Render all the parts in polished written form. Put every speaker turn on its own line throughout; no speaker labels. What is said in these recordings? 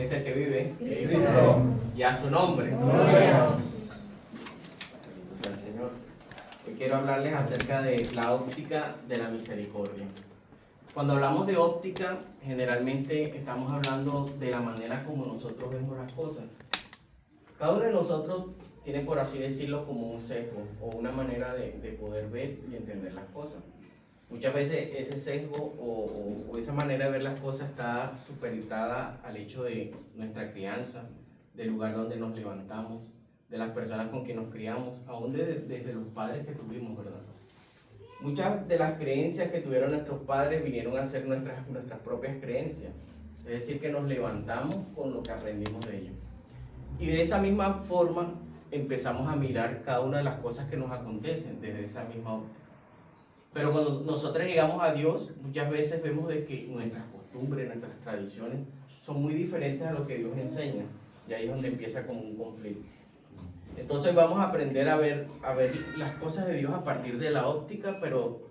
es el que vive?
Cristo.
Y a su nombre.
Gloria.
Bendito sea el Señor. Hoy quiero hablarles acerca de la óptica de la misericordia. Cuando hablamos de óptica, generalmente estamos hablando de la manera como nosotros vemos las cosas. Cada uno de nosotros tiene, por así decirlo, como un sesgo o una manera de poder ver y entender las cosas. Muchas veces ese sesgo o esa manera de ver las cosas está supeditada al hecho de nuestra crianza, del lugar donde nos levantamos, de las personas con quien nos criamos, aún desde los padres que tuvimos, ¿verdad? Muchas de las creencias que tuvieron nuestros padres vinieron a ser nuestras propias creencias. Es decir, que nos levantamos con lo que aprendimos de ellos. Y de esa misma forma empezamos a mirar cada una de las cosas que nos acontecen desde esa misma óptica. Pero cuando nosotros llegamos a Dios, muchas veces vemos de que nuestras costumbres, nuestras tradiciones son muy diferentes a lo que Dios enseña. Y ahí es donde empieza como un conflicto. Entonces vamos a aprender a ver las cosas de Dios a partir de la óptica, pero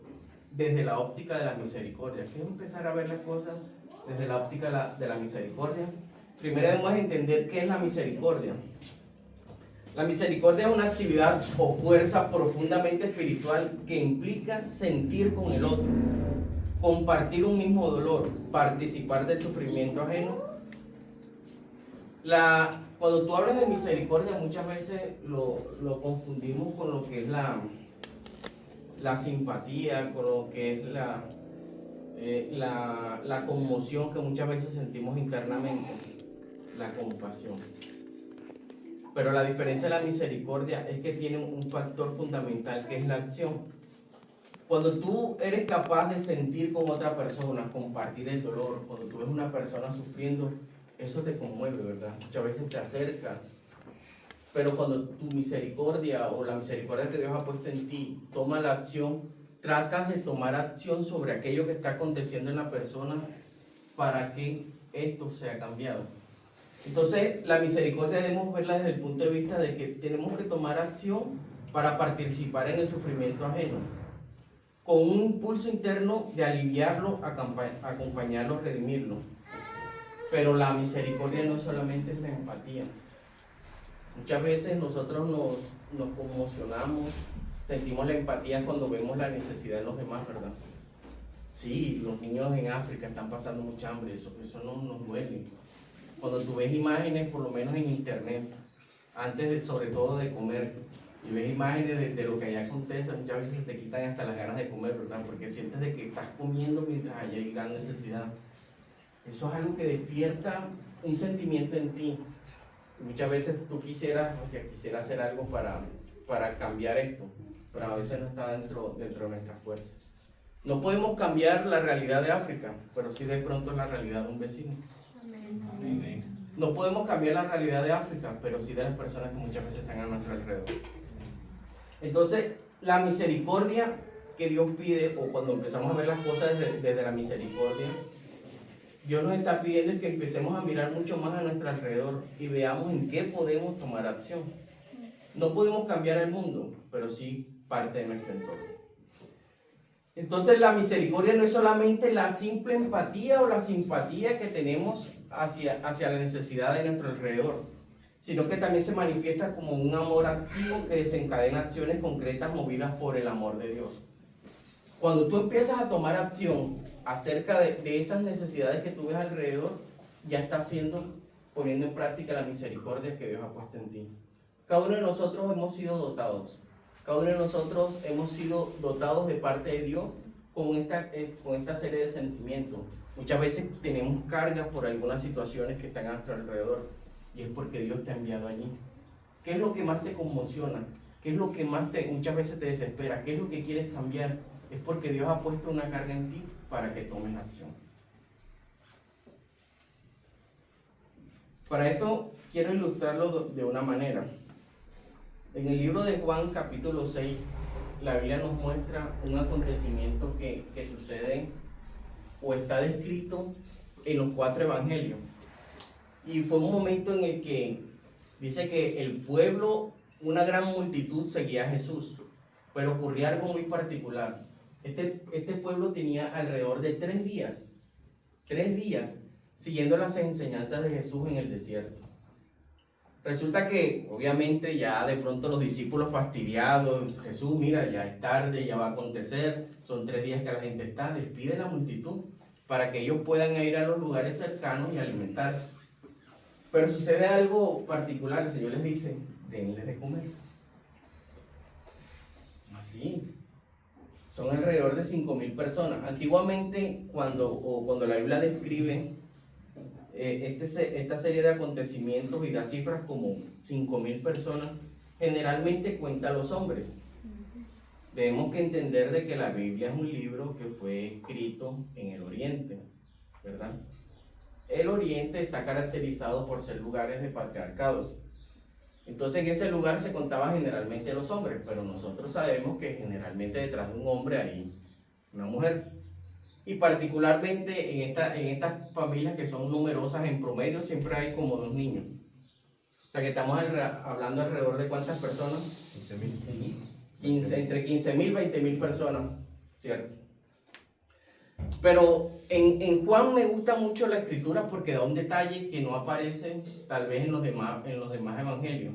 desde la óptica de la misericordia. Quiero empezar a ver las cosas desde la óptica de la misericordia. Primero debemos entender qué es la misericordia. La misericordia es una actividad o fuerza profundamente espiritual que implica sentir con el otro, compartir un mismo dolor, participar del sufrimiento ajeno. Cuando tú hablas de misericordia, muchas veces lo confundimos con lo que es la simpatía, con lo que es la conmoción que muchas veces sentimos internamente, la compasión. Pero la diferencia de la misericordia es que tiene un factor fundamental, que es la acción. Cuando tú eres capaz de sentir con otra persona, compartir el dolor, cuando tú ves una persona sufriendo, eso te conmueve, ¿verdad? Muchas veces te acercas. Pero cuando tu misericordia o la misericordia que Dios ha puesto en ti toma la acción, tratas de tomar acción sobre aquello que está aconteciendo en la persona para que esto sea cambiado. Entonces, la misericordia debemos verla desde el punto de vista de que tenemos que tomar acción para participar en el sufrimiento ajeno, con un impulso interno de aliviarlo, acompañarlo, redimirlo. Pero la misericordia no solamente es la empatía. Muchas veces nosotros nos conmocionamos, sentimos la empatía cuando vemos la necesidad de los demás, ¿verdad? Sí, los niños en África están pasando mucha hambre, eso no nos duele. Cuando tú ves imágenes, por lo menos en internet, sobre todo de comer, y ves imágenes de lo que allá acontece, muchas veces se te quitan hasta las ganas de comer, ¿verdad? Porque sientes de que estás comiendo mientras allá hay gran necesidad. Eso es algo que despierta un sentimiento en ti. Muchas veces tú quisieras hacer algo para cambiar esto, pero a veces no está dentro de nuestras fuerzas. No podemos cambiar la realidad de África, pero sí de pronto la realidad de un vecino. Amén. No podemos cambiar la realidad de África, pero sí de las personas que muchas veces están a nuestro alrededor. Entonces, la misericordia que Dios pide, o cuando empezamos a ver las cosas desde la misericordia, Dios nos está pidiendo que empecemos a mirar mucho más a nuestro alrededor y veamos en qué podemos tomar acción. No podemos cambiar el mundo, pero sí parte de nuestro entorno. Entonces, la misericordia no es solamente la simple empatía o la simpatía que tenemos hacia la necesidad de nuestro alrededor, sino que también se manifiesta como un amor activo que desencadena acciones concretas movidas por el amor de Dios. Cuando tú empiezas a tomar acción acerca de esas necesidades que tú ves alrededor, ya estás poniendo en práctica la misericordia que Dios ha puesto en ti. Cada uno de nosotros hemos sido dotados. Cada uno de nosotros hemos sido dotados de parte de Dios con esta serie de sentimientos. Muchas veces tenemos cargas por algunas situaciones que están a nuestro alrededor y es porque Dios te ha enviado allí. ¿Qué es lo que más te conmociona? ¿Qué es lo que más muchas veces te desespera? ¿Qué es lo que quieres cambiar? Es porque Dios ha puesto una carga en ti para que tomes acción. Para esto quiero ilustrarlo de una manera. En el libro de Juan, capítulo 6, la Biblia nos muestra un acontecimiento que sucede o está descrito en los 4 evangelios. Y fue un momento en el que dice que el pueblo, una gran multitud seguía a Jesús, pero ocurría algo muy particular. Este pueblo tenía alrededor de 3 días siguiendo las enseñanzas de Jesús en el desierto. Resulta que, obviamente, ya de pronto los discípulos fastidiados, Jesús, mira, ya es tarde, ya va a acontecer, son 3 días que la gente está, despide la multitud para que ellos puedan ir a los lugares cercanos y alimentarse. Pero sucede algo particular, el Señor les dice, denles de comer. Así. Son alrededor de 5.000 personas. Antiguamente, cuando la Biblia describe esta serie de acontecimientos y da cifras como 5.000 personas, generalmente cuenta a los hombres. Debemos que entender de que la Biblia es un libro que fue escrito en el Oriente, ¿verdad? El Oriente está caracterizado por ser lugares de patriarcados. Entonces en ese lugar se contaba generalmente los hombres, pero nosotros sabemos que generalmente detrás de un hombre hay una mujer. Y particularmente en estas familias que son numerosas, en promedio siempre hay como 2 niños. O sea que estamos hablando alrededor de ¿cuántas personas? 15.000. Entre 15.000 y 20.000 personas, ¿cierto? Pero en Juan me gusta mucho la escritura porque da un detalle que no aparece tal vez en los demás evangelios.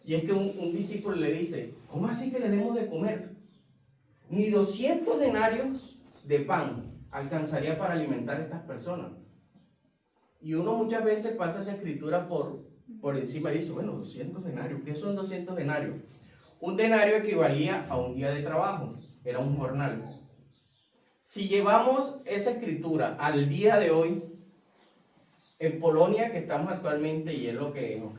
Y es que un discípulo le dice, ¿cómo así que le demos de comer? Ni 200 denarios de pan alcanzaría para alimentar a estas personas. Y uno muchas veces pasa esa escritura por encima y dice, bueno, 200 denarios, ¿qué son 200 denarios? Un denario equivalía a un día de trabajo, era un jornal. Si llevamos esa escritura al día de hoy, en Polonia, que estamos actualmente, y es lo que nos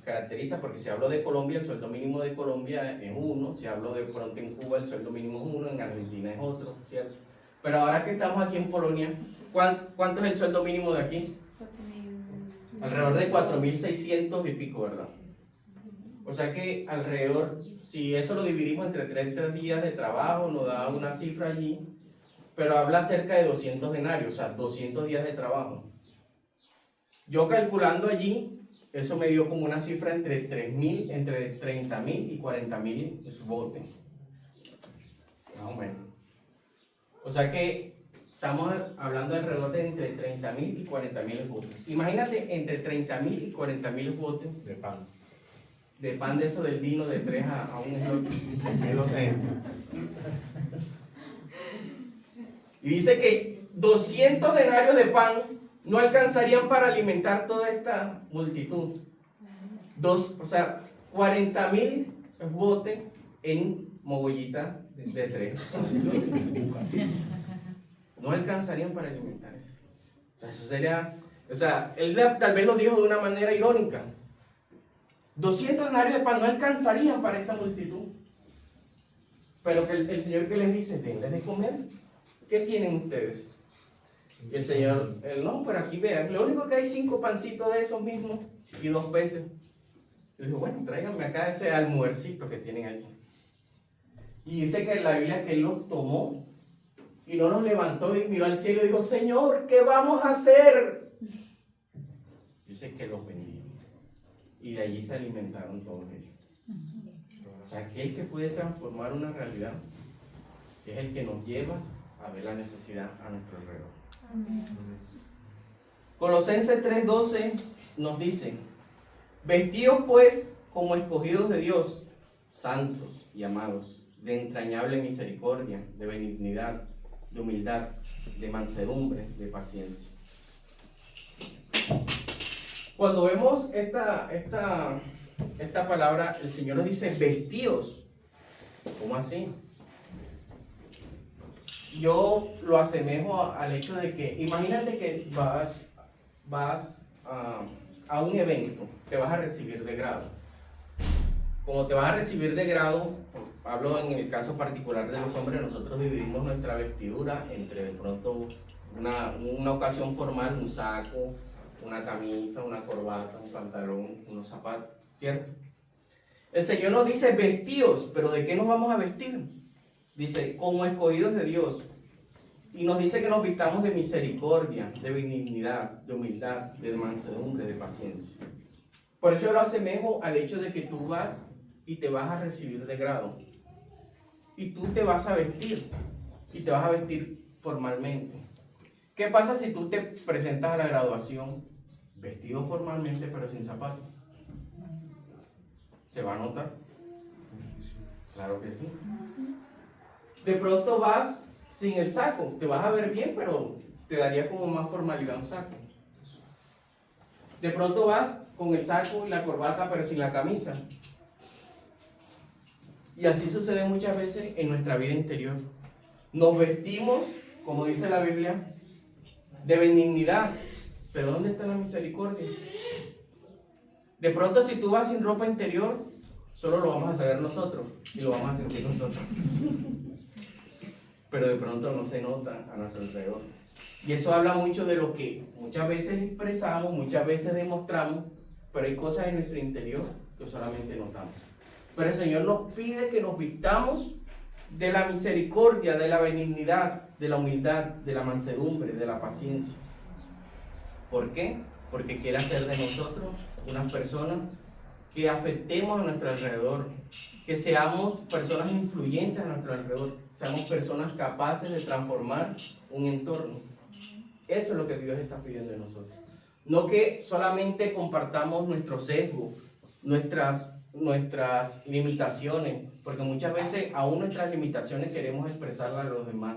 caracteriza, porque si hablo de Colombia, el sueldo mínimo de Colombia es 1, si hablo de pronto en Cuba, el sueldo mínimo es 1, en Argentina es otro, ¿cierto? Pero ahora que estamos aquí en Polonia, ¿cuánto es el sueldo mínimo de aquí? 4.000. Alrededor de 4.600 y pico, ¿verdad? O sea que alrededor, si eso lo dividimos entre 30 días de trabajo, nos da una cifra allí, pero habla cerca de 200 denarios, o sea, 200 días de trabajo. Yo calculando allí, eso me dio como una cifra entre 30.000 y 40.000 zloty. Más o menos. O sea que estamos hablando alrededor de entre 30.000 y 40.000 zloty. Imagínate entre 30.000 y 40.000 zloty
de pan.
De pan de eso del vino de 3 a 1 zloty. Y dice que 200 denarios de pan no alcanzarían para alimentar toda esta multitud. O sea, 40.000 botes en mogollita de 3. No alcanzarían para alimentar eso. O sea, eso sería... O sea, él tal vez lo dijo de una manera irónica. 200 denarios de pan no alcanzarían para esta multitud. Pero que el Señor que les dice, denles de comer. ¿Qué tienen ustedes? Y el Señor, no, pero aquí vean, lo único que hay 5 pancitos de esos mismos y 2 peces. Le dijo, bueno, tráiganme acá ese almuercito que tienen allí. Y dice que en la Biblia que Él los tomó y no los levantó y miró al cielo y dijo, Señor, ¿qué vamos a hacer? Dice que los bendijo. Y de allí se alimentaron todos ellos. O sea, aquel que puede transformar una realidad es el que nos lleva a ver la necesidad a nuestro alrededor. Amén. Colosenses 3:12 nos dice, vestidos pues como escogidos de Dios, santos y amados, de entrañable misericordia, de benignidad, de humildad, de mansedumbre, de paciencia. Cuando vemos esta palabra, el Señor nos dice vestidos. ¿Cómo así? Yo lo asemejo al hecho de que, imagínate que vas a un evento, te vas a recibir de grado. Como te vas a recibir de grado, hablo en el caso particular de los hombres, nosotros dividimos nuestra vestidura entre de pronto una ocasión formal, un saco, una camisa, una corbata, un pantalón, unos zapatos, ¿cierto? El Señor nos dice vestidos, pero ¿de qué nos vamos a vestir? Dice, como escogidos de Dios. Y nos dice que nos vistamos de misericordia, de benignidad, de humildad, de mansedumbre, de paciencia. Por eso yo lo asemejo al hecho de que tú vas y te vas a recibir de grado. Y tú te vas a vestir. Y te vas a vestir formalmente. ¿Qué pasa si tú te presentas a la graduación vestido formalmente pero sin zapatos? ¿Se va a notar? Claro que sí. De pronto vas sin el saco, te vas a ver bien, pero te daría como más formalidad un saco. De pronto vas con el saco y la corbata pero sin la camisa. Y así sucede muchas veces en nuestra vida interior. Nos vestimos, como dice la Biblia, de benignidad, pero ¿dónde está la misericordia? De pronto si tú vas sin ropa interior, solo lo vamos a saber nosotros y lo vamos a sentir nosotros. Pero de pronto no se nota a nuestro alrededor. Y eso habla mucho de lo que muchas veces expresamos, muchas veces demostramos, pero hay cosas en nuestro interior que solamente notamos. Pero el Señor nos pide que nos vistamos de la misericordia, de la benignidad, de la humildad, de la mansedumbre, de la paciencia. ¿Por qué? Porque quiere hacer de nosotros unas personas que afectemos a nuestro alrededor, que seamos personas influyentes a nuestro alrededor, seamos personas capaces de transformar un entorno. Eso es lo que Dios está pidiendo de nosotros. No que solamente compartamos nuestros sesgos, nuestras limitaciones, porque muchas veces aún nuestras limitaciones queremos expresarlas a los demás.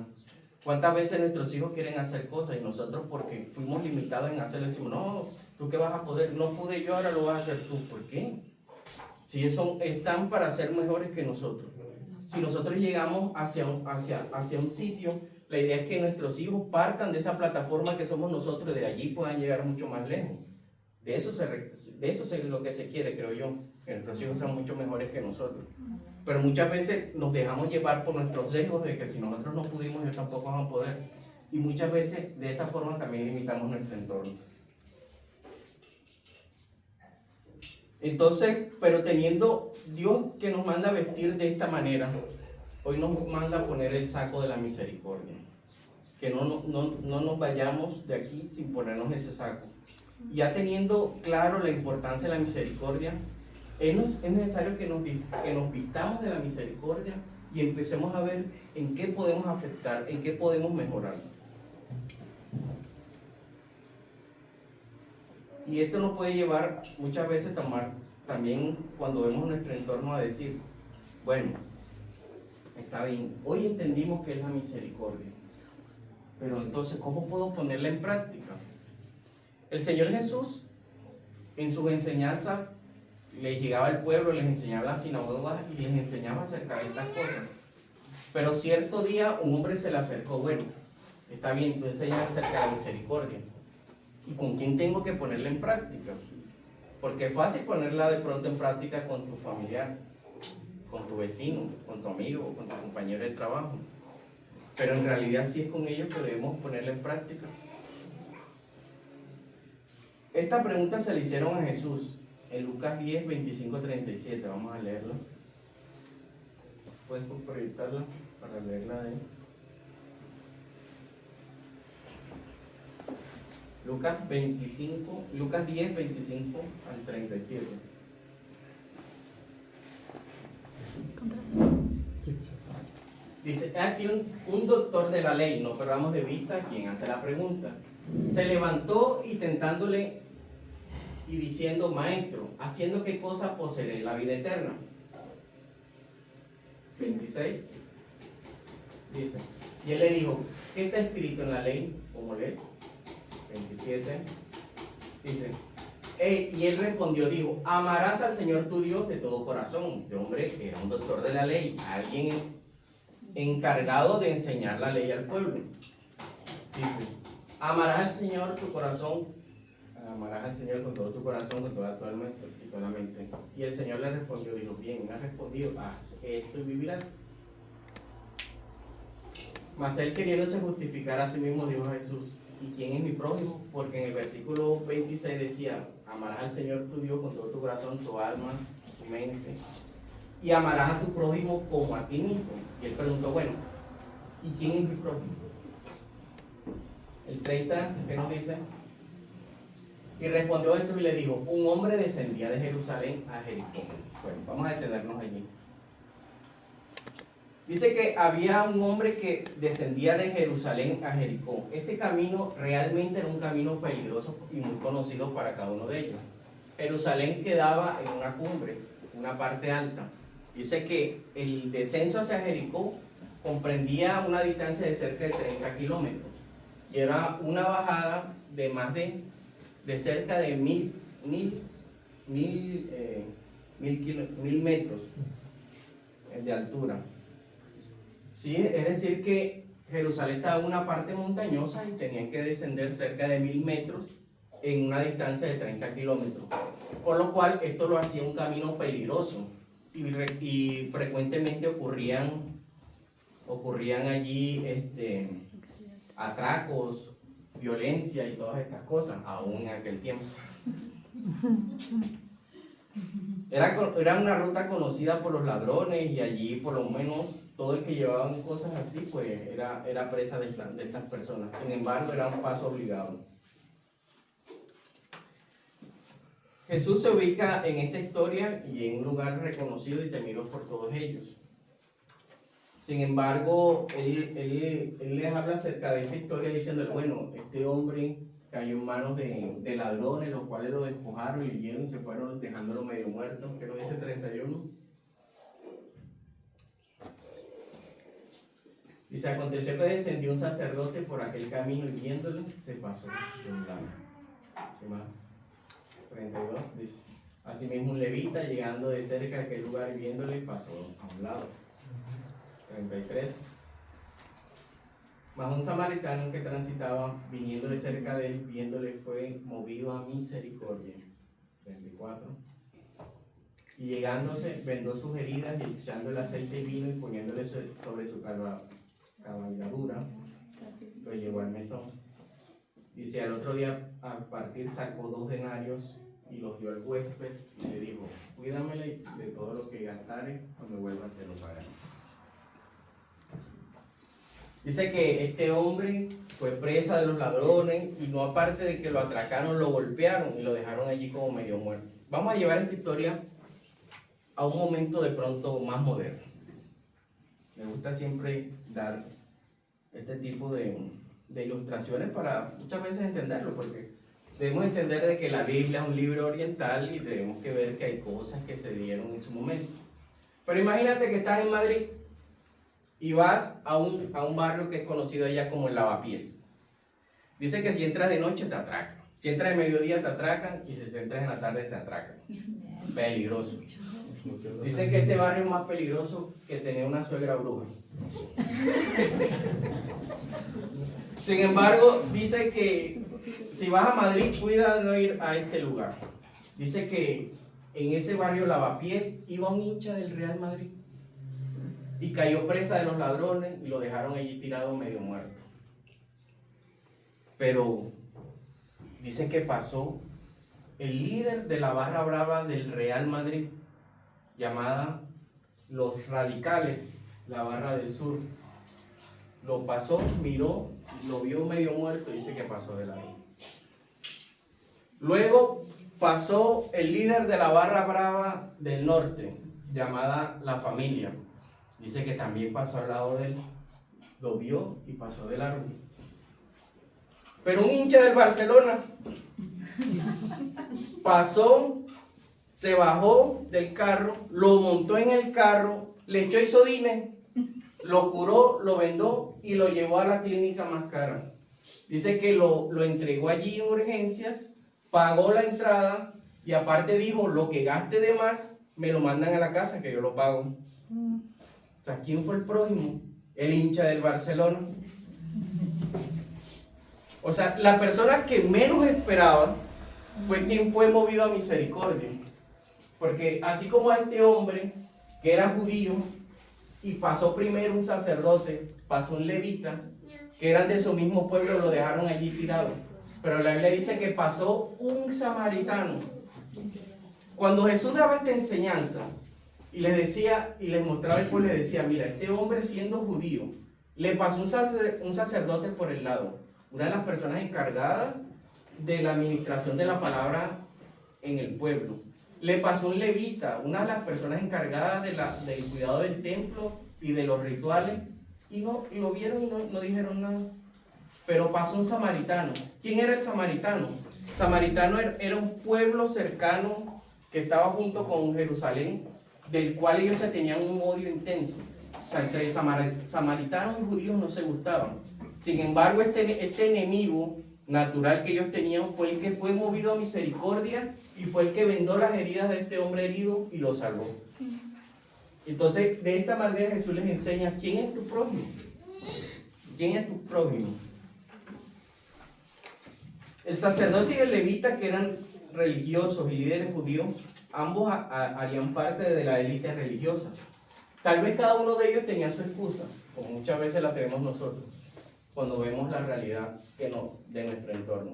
¿Cuántas veces nuestros hijos quieren hacer cosas y nosotros, porque fuimos limitados en hacerlo, decimos, no, tú qué vas a poder, no pude yo, ahora lo vas a hacer tú? ¿Por qué? Si ellos están para ser mejores que nosotros. Si nosotros llegamos hacia un sitio, la idea es que nuestros hijos partan de esa plataforma que somos nosotros y de allí puedan llegar mucho más lejos. De eso es lo que se quiere, creo yo, que nuestros hijos sean mucho mejores que nosotros. Pero muchas veces nos dejamos llevar por nuestros sesgos de que si nosotros no pudimos, ellos tampoco van a poder. Y muchas veces de esa forma también limitamos nuestro entorno. Entonces, pero teniendo Dios que nos manda a vestir de esta manera, hoy nos manda a poner el saco de la misericordia. Que no nos vayamos de aquí sin ponernos ese saco. Ya teniendo claro la importancia de la misericordia, es necesario que nos vistamos de la misericordia y empecemos a ver en qué podemos afectar, en qué podemos mejorar. Y esto nos puede llevar muchas veces también cuando vemos nuestro entorno a decir, bueno, está bien, hoy entendimos que es la misericordia, pero entonces, ¿cómo puedo ponerla en práctica? El Señor Jesús, en sus enseñanzas, les llegaba al pueblo, les enseñaba las sinagogas y les enseñaba acerca de estas cosas. Pero cierto día un hombre se le acercó, bueno, está bien, tú enseñas acerca de la misericordia. ¿Y con quién tengo que ponerla en práctica? Porque es fácil ponerla de pronto en práctica con tu familiar, con tu vecino, con tu amigo, con tu compañero de trabajo. Pero en realidad sí es con ellos que debemos ponerla en práctica. Esta pregunta se le hicieron a Jesús en Lucas 10, 25, 37. Vamos a leerla. ¿Puedes proyectarla para leerla de ahí? Lucas 10, 25 al 37. Dice, aquí un doctor de la ley, no perdamos de vista quien hace la pregunta. Se levantó y tentándole y diciendo, maestro, ¿haciendo qué cosa poseeré la vida eterna? 26. Dice, y él le dijo, ¿qué está escrito en la ley? ¿Cómo lees? 27. Dice, y él respondió, dijo, amarás al Señor tu Dios de todo corazón. Este hombre era un doctor de la ley, alguien encargado de enseñar la ley al pueblo. Dice, amarás al Señor tu corazón, amarás al Señor con todo tu corazón, con toda tu alma y toda la mente. Y el Señor le respondió, dijo, bien, me has respondido, haz esto y vivirás. Mas él, queriéndose justificar a sí mismo, dijo a Jesús, ¿y quién es mi prójimo? Porque en el versículo 26 decía, amarás al Señor tu Dios con todo tu corazón, tu alma, tu mente, y amarás a tu prójimo como a ti mismo. Y él preguntó, bueno, ¿y quién es mi prójimo? El 30, ¿qué nos dice? Y respondió Jesús y le dijo, un hombre descendía de Jerusalén a Jericó. Bueno, vamos a detenernos allí. Dice que había un hombre que descendía de Jerusalén a Jericó. Este camino realmente era un camino peligroso y muy conocido para cada uno de ellos. Jerusalén quedaba en una cumbre, una parte alta. Dice que el descenso hacia Jericó comprendía una distancia de cerca de 30 kilómetros y era una bajada de más de cerca de mil metros de altura. Sí, es decir que Jerusalén estaba en una parte montañosa y tenían que descender cerca de 1000 metros en una distancia de 30 kilómetros, por lo cual esto lo hacía un camino peligroso y frecuentemente ocurrían allí atracos, violencia y todas estas cosas, aún en aquel tiempo. Era una ruta conocida por los ladrones y allí por lo menos todo el que llevaban cosas así pues era presa de estas personas. Sin embargo, era un paso obligado. Jesús se ubica en esta historia y en un lugar reconocido y temido por todos ellos. Sin embargo, él les habla acerca de esta historia diciendo, bueno, este hombre cayó en manos de ladrones, los cuales lo despojaron, le hirieron y se fueron dejándolo medio muerto. ¿Qué lo dice 31? Dice, aconteció que descendió un sacerdote por aquel camino y viéndole, se pasó de un lado. ¿Qué más? 32 dice, asimismo un levita llegando de cerca a aquel lugar y viéndole, pasó a un lado. 33. Mas un samaritano que transitaba, viniendo de cerca de él, viéndole, fue movido a misericordia. 34. Y llegándose, vendó sus heridas y echando el aceite y vino y poniéndole sobre su cabalgadura, lo llevó al mesón. Dice, al otro día al partir sacó 2 denarios y los dio al huésped y le dijo, cuídamele de todo lo que gastare, cuando vuelvas te lo pagaré. Dice que este hombre fue presa de los ladrones y no aparte de que lo atracaron, lo golpearon y lo dejaron allí como medio muerto. Vamos a llevar esta historia a un momento de pronto más moderno. Me gusta siempre dar este tipo de ilustraciones para muchas veces entenderlo, porque debemos entender de que la Biblia es un libro oriental y tenemos que ver que hay cosas que se dieron en su momento. Pero imagínate que estás en Madrid y vas a un barrio que es conocido allá como el Lavapiés. Dice que si entras de noche te atracan, si entras de mediodía te atracan y si entras en la tarde te atracan. Peligroso. Dice que este barrio es más peligroso que tener una suegra bruja. Sin embargo, dice que si vas a Madrid, cuida de no ir a este lugar. Dice que en ese barrio Lavapiés iba un hincha del Real Madrid y cayó presa de los ladrones y lo dejaron allí tirado medio muerto. Pero dice que pasó el líder de la barra brava del Real Madrid, llamada Los Radicales, la barra del sur. Lo pasó, miró, lo vio medio muerto y dice que pasó de lado. Luego pasó el líder de la barra brava del norte, llamada La Familia. Dice que también pasó al lado de él, lo vio y pasó de largo. Pero un hincha del Barcelona pasó, se bajó del carro, lo montó en el carro, le echó isodine, lo curó, lo vendó y lo llevó a la clínica más cara. Dice que lo entregó allí en urgencias, pagó la entrada y aparte dijo, lo que gaste de más, me lo mandan a la casa que yo lo pago. O sea, ¿quién fue el prójimo? El hincha del Barcelona. O sea, la persona que menos esperaba fue quien fue movido a misericordia. Porque así como a este hombre, que era judío, y pasó primero un sacerdote, pasó un levita, que eran de su mismo pueblo, lo dejaron allí tirado. Pero la Biblia dice que pasó un samaritano. Cuando Jesús daba esta enseñanza, y les decía, y les mostraba el pueblo, les decía, mira, este hombre siendo judío, le pasó un sacerdote por el lado, una de las personas encargadas de la administración de la palabra en el pueblo. Le pasó un levita, una de las personas encargadas del cuidado del templo y de los rituales, y lo vieron y no dijeron nada. Pero pasó un samaritano. ¿Quién era el samaritano? Samaritano era un pueblo cercano que estaba junto con Jerusalén, del cual ellos se tenían un odio intenso. O sea, entre samaritanos y judíos no se gustaban. Sin embargo, este enemigo natural que ellos tenían fue el que fue movido a misericordia y fue el que vendó las heridas de este hombre herido y lo salvó. Entonces, de esta manera Jesús les enseña quién es tu prójimo. ¿Quién es tu prójimo? El sacerdote y el levita, que eran religiosos y líderes judíos, ambos harían parte de la élite religiosa. Tal vez cada uno de ellos tenía su excusa, como muchas veces la tenemos nosotros, cuando vemos la realidad de nuestro entorno.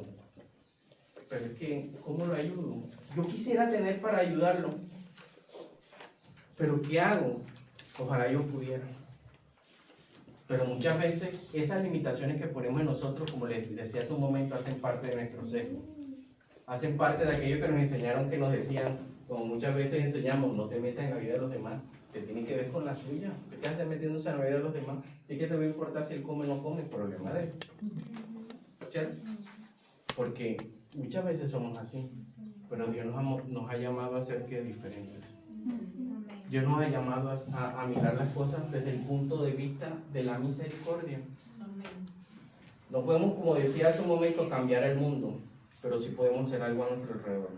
Pero es que, ¿cómo lo ayudo? Yo quisiera tener para ayudarlo, pero ¿qué hago? Ojalá yo pudiera. Pero muchas veces esas limitaciones que ponemos en nosotros, como les decía hace un momento, hacen parte de nuestro ser. Hacen parte de aquello que nos enseñaron, que nos decían, como muchas veces enseñamos, no te metas en la vida de los demás, te tienes que ver con la suya. ¿Qué haces metiéndose en la vida de los demás? ¿Y qué te va a importar si él come o no come? Problema de él. ¿Cierto? Porque muchas veces somos así, pero Dios nos ha llamado a ser que diferentes. Dios nos ha llamado a mirar las cosas desde el punto de vista de la misericordia. No podemos, como decía hace un momento, cambiar el mundo, pero sí podemos hacer algo a nuestro alrededor.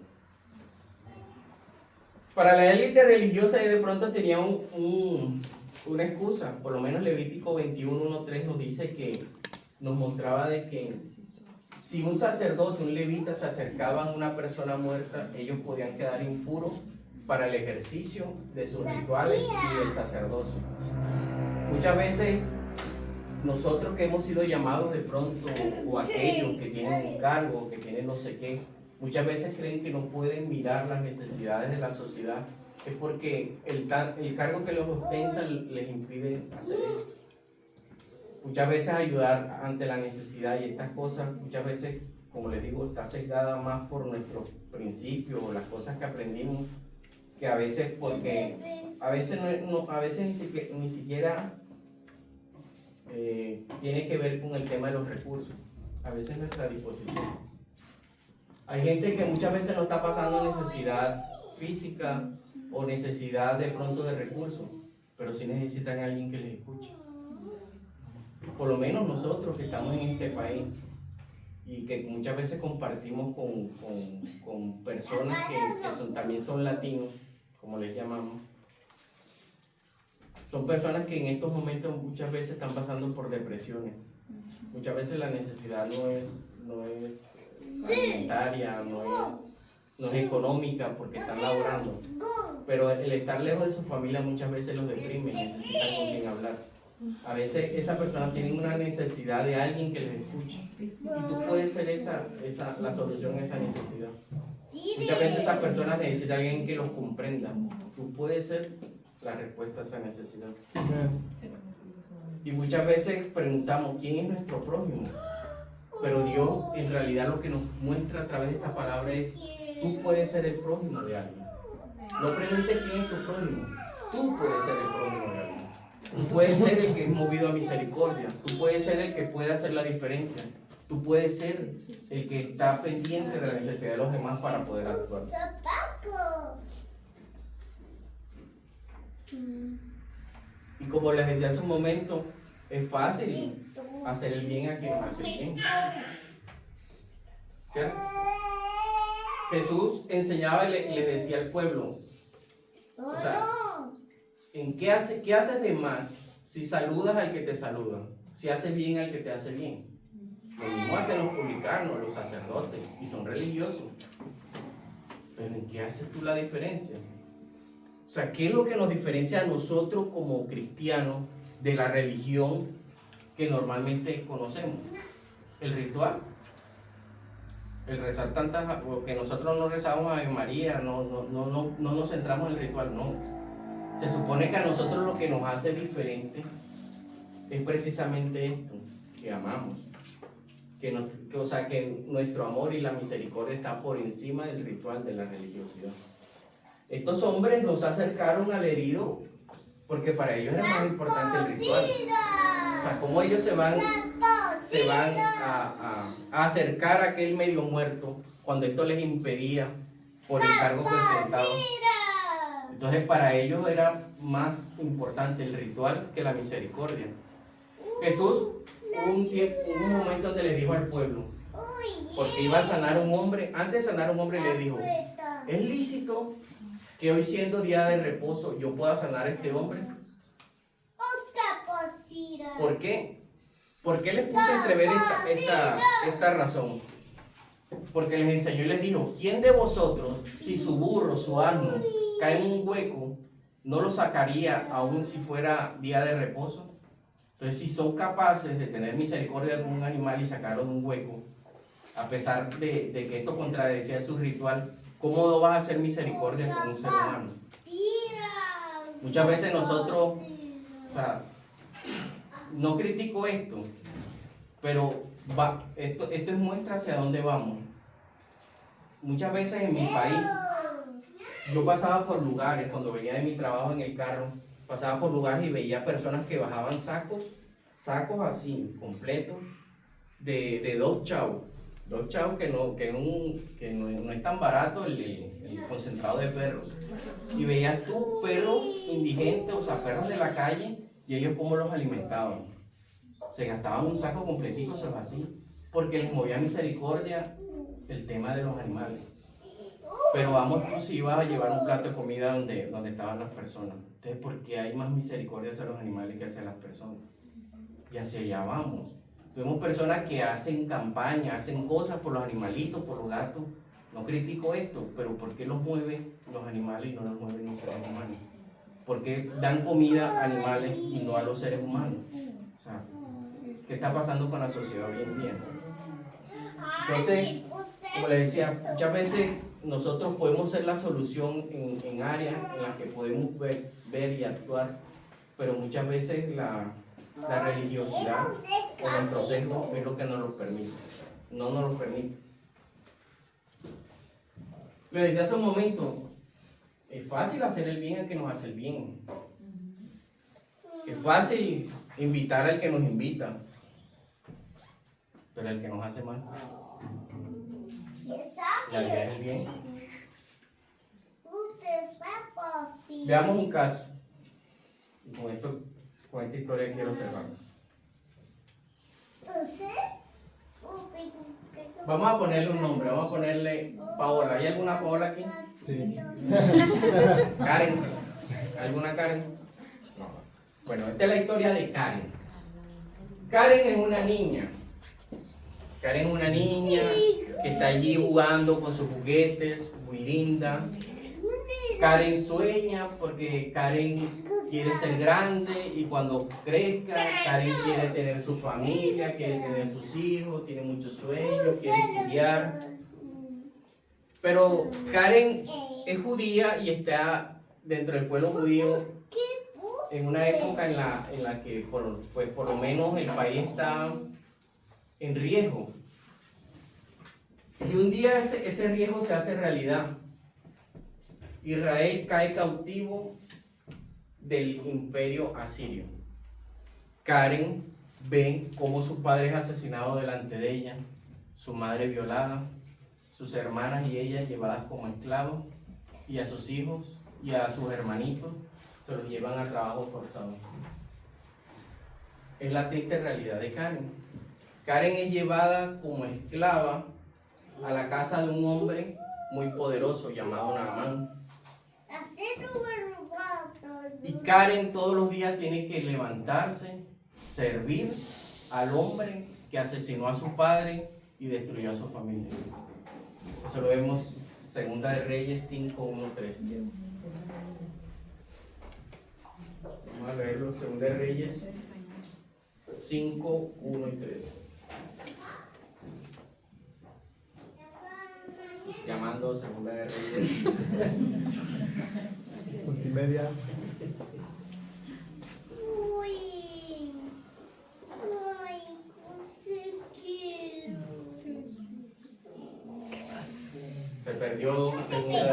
Para la élite religiosa, ellos de pronto tenía una excusa. Por lo menos Levítico 21:1-3 nos dice que nos mostraba de que si un sacerdote, un levita, se acercaba a una persona muerta, ellos podían quedar impuros para el ejercicio de sus rituales y del sacerdocio. Muchas veces nosotros que hemos sido llamados de pronto, o aquellos que tienen un cargo, que tienen no sé qué, muchas veces creen que no pueden mirar las necesidades de la sociedad, es porque el cargo que los ostenta les impide hacer eso. Muchas veces ayudar ante la necesidad y estas cosas, muchas veces, como les digo, está sesgada más por nuestros principios o las cosas que aprendimos, que a veces, porque a veces ni siquiera tiene que ver con el tema de los recursos, a veces nuestra disposición. Hay gente que muchas veces no está pasando necesidad física o necesidad de pronto de recursos, pero sí necesitan a alguien que les escuche. Por lo menos nosotros que estamos en este país y que muchas veces compartimos con personas que también son latinos, como les llamamos, son personas que en estos momentos muchas veces están pasando por depresiones. Muchas veces la necesidad no es alimentaria, no es económica porque están laborando, pero el estar lejos de su familia muchas veces los deprime y necesitan con quien hablar. A veces esas personas tienen una necesidad de alguien que les escuche y tú puedes ser la solución a esa necesidad. Muchas veces esas personas necesitan a alguien que los comprenda. Tú puedes ser la respuesta a esa necesidad. Y muchas veces preguntamos, ¿quién es nuestro prójimo? Pero Dios en realidad lo que nos muestra a través de esta palabra es, tú puedes ser el prójimo de alguien. No preguntes quién es tu prójimo, tú puedes ser el prójimo de alguien. Tú puedes ser el que es movido a misericordia, tú puedes ser el que puede hacer la diferencia, tú puedes ser el que está pendiente de la necesidad de los demás para poder actuar. Y como les decía hace un momento, es fácil hacer el bien a quien nos hace el bien. ¿Cierto? Jesús enseñaba y les decía al pueblo, o sea, ¿qué haces de más si saludas al que te saluda? Si haces bien al que te hace bien. Lo mismo hacen los publicanos, los sacerdotes, y son religiosos. Pero ¿en qué haces tú la diferencia? O sea, ¿qué es lo que nos diferencia a nosotros como cristianos de la religión que normalmente conocemos? El ritual. El rezar tantas, porque nosotros no rezamos a Ave María, no nos centramos en el ritual, no. Se supone que a nosotros lo que nos hace diferente es precisamente esto, que amamos. Que nuestro amor y la misericordia está por encima del ritual de la religiosidad. Estos hombres nos acercaron al herido porque para ellos es más importante el ritual. O sea, cómo ellos se van a acercar a aquel medio muerto cuando esto les impedía por el cargo que ostentaban. Entonces para ellos era más importante el ritual que la misericordia. Jesús hubo un momento donde le dijo al pueblo, porque iba a sanar a un hombre, antes de sanar a un hombre le dijo, ¿es lícito que hoy siendo día de reposo yo pueda sanar a este hombre? ¿Por qué? ¿Por qué les puse a entrever esta razón? Porque les enseñó y les dijo, ¿quién de vosotros, si su burro, su asno, cae en un hueco, no lo sacaría aún si fuera día de reposo? Entonces, si son capaces de tener misericordia con un animal y sacarlo de un hueco, a pesar de que esto contradecía su ritual, ¿cómo no vas a hacer misericordia con un ser humano? Muchas veces nosotros, o sea, no critico esto, pero esto es muestra hacia dónde vamos. Muchas veces en mi país, yo pasaba por lugares, cuando venía de mi trabajo en el carro, pasaba por lugares y veía personas que bajaban sacos así, completos, de 2 chavos. 2 chavos que no es tan barato el concentrado de perros. Y veías tú perros indigentes, o sea, perros de la calle, y ellos cómo los alimentaban. Se gastaban un saco completito, se los hacían, porque les movía misericordia el tema de los animales. Pero vamos, tú si ibas a llevar un plato de comida donde estaban las personas. Entonces, ¿por qué hay más misericordia hacia los animales que hacia las personas? Y hacia allá vamos. Vemos personas que hacen campaña, hacen cosas por los animalitos, por los gatos. No critico esto, pero ¿por qué los mueven los animales y no los mueven los seres humanos? ¿Por qué dan comida a animales y no a los seres humanos? O sea, ¿qué está pasando con la sociedad hoy en día? Entonces, como les decía, muchas veces nosotros podemos ser la solución en áreas en las que podemos ver y actuar, pero muchas veces la religiosidad o nuestro sesgo es lo que nos lo permite. No nos lo permite. Les decía hace un momento, es fácil hacer el bien al que nos hace el bien. Es fácil invitar al que nos invita, pero el que nos hace mal. La idea es el bien. Veamos un caso. Y con esta historia quiero cerrar. Vamos a ponerle un nombre, vamos a ponerle Paola. ¿Hay alguna Paola aquí?
Sí.
Karen. ¿Alguna Karen? No. Bueno, esta es la historia de Karen. Karen es una niña. Karen es una niña que está allí jugando con sus juguetes, muy linda. Karen sueña porque Karen quiere ser grande y cuando crezca, Karen quiere tener su familia, quiere tener sus hijos, tiene muchos sueños, quiere estudiar. Pero Karen es judía y está dentro del pueblo judío en una época en la que por lo menos el país está en riesgo. Y un día ese riesgo se hace realidad. Israel cae cautivo del imperio asirio. Karen ve cómo su padre es asesinado delante de ella, su madre violada, sus hermanas y ella llevadas como esclavos, y a sus hijos y a sus hermanitos se los llevan a trabajo forzado. Es la triste realidad de Karen. Karen es llevada como esclava a la casa de un hombre muy poderoso llamado Naamán. Y Karen todos los días tiene que levantarse, servir al hombre que asesinó a su padre y destruyó a su familia. Eso lo vemos en 2 Reyes 5, 1, 3. Vamos a leerlo, 2 Reyes 5, 1 y 3. Llamando 2 Reyes.
Multimedia.
Se perdió 2 Reyes.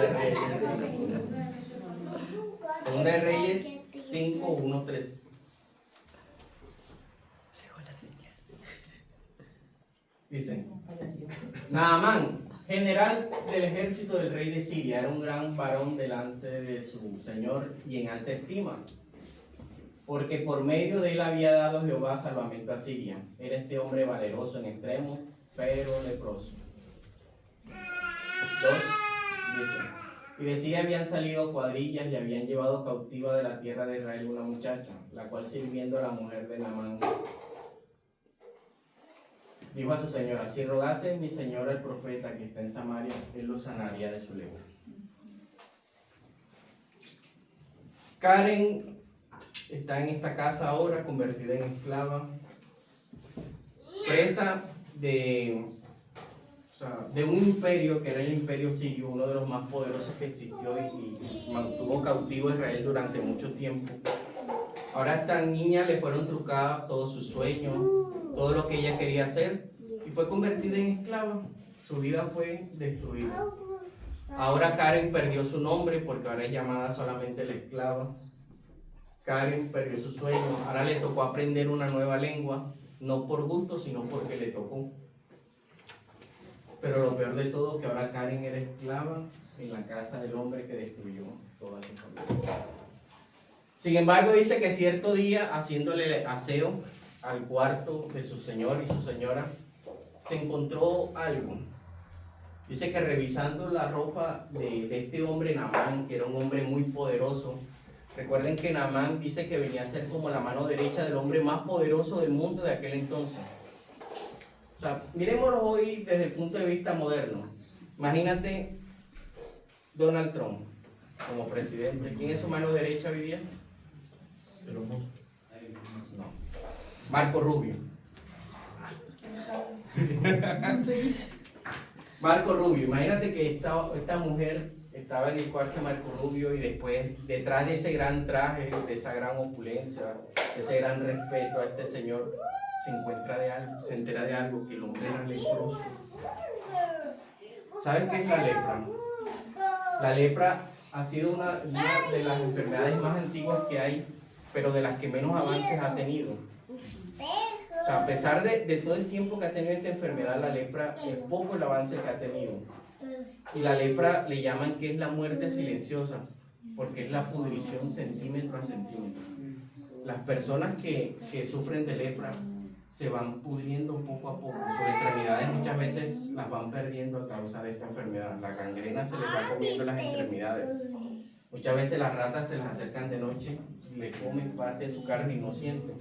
2 Reyes 5, 1, 3.
Llegó la señal.
Dice, Naamán, general del ejército del rey de Siria, era un gran varón delante de su señor y en alta estima, porque por medio de él había dado Jehová salvamento a Siria. Era este hombre valeroso en extremo, pero leproso. 2, dice, y de Siria habían salido cuadrillas y habían llevado cautiva de la tierra de Israel una muchacha, la cual sirviendo a la mujer de Naamán, dijo a su señora, si rogase mi señora el profeta que está en Samaria, él lo sanaría de su lepra. Karen está en esta casa ahora, convertida en esclava, presa de un imperio que era el imperio sirio, uno de los más poderosos que existió y mantuvo cautivo a Israel durante mucho tiempo. Ahora a esta niña le fueron trucadas todos sus sueños, todo lo que ella quería hacer, y fue convertida en esclava. Su vida fue destruida. Ahora Karen perdió su nombre porque ahora es llamada solamente la esclava. Karen perdió su sueño, ahora le tocó aprender una nueva lengua, no por gusto, sino porque le tocó. Pero lo peor de todo, que ahora Karen era esclava en la casa del hombre que destruyó toda su familia. Sin embargo, dice que cierto día, haciéndole aseo al cuarto de su señor y su señora, se encontró algo. Dice que revisando la ropa de este hombre Naamán, que era un hombre muy poderoso. Recuerden que Naamán dice que venía a ser como la mano derecha del hombre más poderoso del mundo de aquel entonces. O sea, miremoslo hoy desde el punto de vista moderno. Imagínate Donald Trump como presidente. ¿Quién es su mano derecha hoy día? No. Marco Rubio. Marco Rubio. Imagínate que esta mujer estaba en el cuarto de Marco Rubio y después, detrás de ese gran traje, de esa gran opulencia, de ese gran respeto a este señor, se entera de algo, que el hombre era leproso. ¿Sabes qué es la lepra? La lepra ha sido una de las enfermedades más antiguas que hay, pero de las que menos avances ha tenido. O sea, a pesar de todo el tiempo que ha tenido esta enfermedad, la lepra es poco el avance que ha tenido. Y la lepra le llaman que es la muerte silenciosa, porque es la pudrición centímetro a centímetro. Las personas que sufren de lepra se van pudriendo poco a poco. Sus extremidades muchas veces las van perdiendo a causa de esta enfermedad. La gangrena se les va comiendo las extremidades. Muchas veces las ratas se les acercan de noche, le comen parte de su carne y no sienten.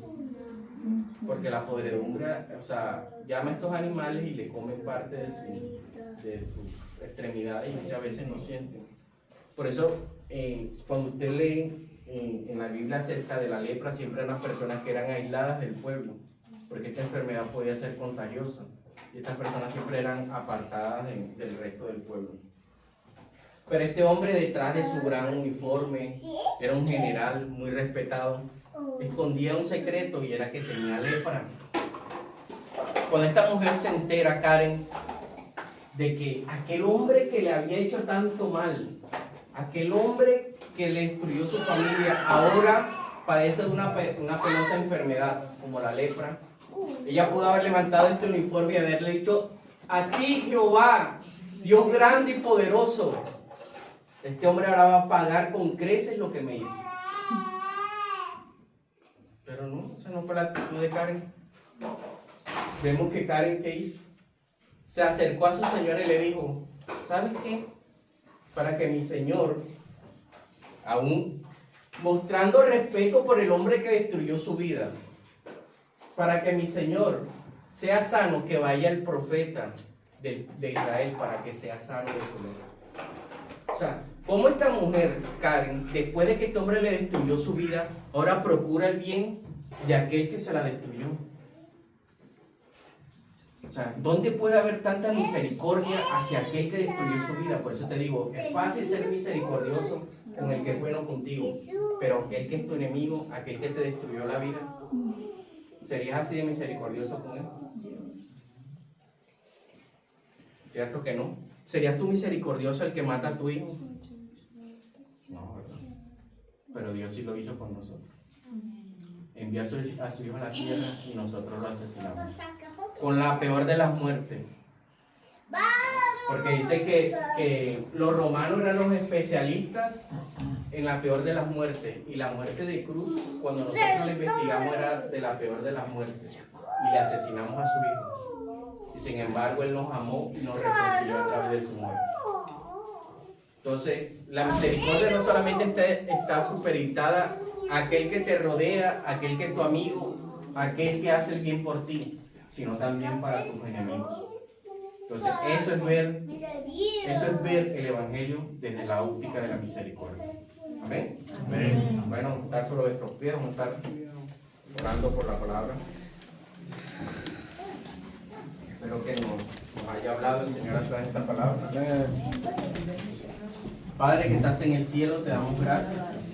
Porque la podredumbre, o sea, llama a estos animales y le comen parte de sus extremidades y muchas veces no sienten. Por eso, cuando usted lee en la Biblia acerca de la lepra, siempre eran las personas que eran aisladas del pueblo, porque esta enfermedad podía ser contagiosa y estas personas siempre eran apartadas del resto del pueblo. Pero este hombre, detrás de su gran uniforme, era un general muy respetado, escondía un secreto y era que tenía lepra. Cuando esta mujer se entera, Karen, de que aquel hombre que le había hecho tanto mal, aquel hombre que le destruyó su familia, ahora padece de una penosa enfermedad como la lepra, ella pudo haber levantado este uniforme y haberle dicho: a ti, Jehová, Dios grande y poderoso, este hombre ahora va a pagar con creces lo que me hizo. Pero no, esa no fue la actitud de Karen. Vemos que Karen, ¿qué hizo? Se acercó a su señor y le dijo: ¿sabes qué? Para que mi señor, aún mostrando respeto por el hombre que destruyó su vida, para que mi señor sea sano, que vaya el profeta de Israel para que sea sano de su lepra. O sea, ¿cómo esta mujer, Karen, después de que este hombre le destruyó su vida, ahora procura el bien de aquel que se la destruyó? O sea, ¿dónde puede haber tanta misericordia hacia aquel que destruyó su vida? Por eso te digo, es fácil ser misericordioso con el que es bueno contigo, pero aquel que es tu enemigo, aquel que te destruyó la vida, ¿serías así de misericordioso con él? ¿Cierto que no? ¿Serías tú misericordioso el que mata a tu hijo? No, ¿verdad? pero Dios sí lo hizo por nosotros. Envió a su Hijo a la tierra y nosotros lo asesinamos. Con la peor de las muertes. Porque dice que los romanos eran los especialistas en la peor de las muertes. Y la muerte de cruz, cuando nosotros la investigamos, era de la peor de las muertes. Y le asesinamos a su Hijo. Y sin embargo, Él nos amó y nos reconcilió a través de su muerte. Entonces, la misericordia no solamente está supeditada a aquel que te rodea, a aquel que es tu amigo, a aquel que hace el bien por ti, sino también para tus enemigos. Entonces, eso es ver el Evangelio desde la óptica de la misericordia. Amén. Amén. Bueno, vamos a estar sobre nuestros pies, vamos a estar orando por la palabra. Espero que nos haya hablado el Señor a través de esta palabra. Padre que estás en el cielo, te damos gracias.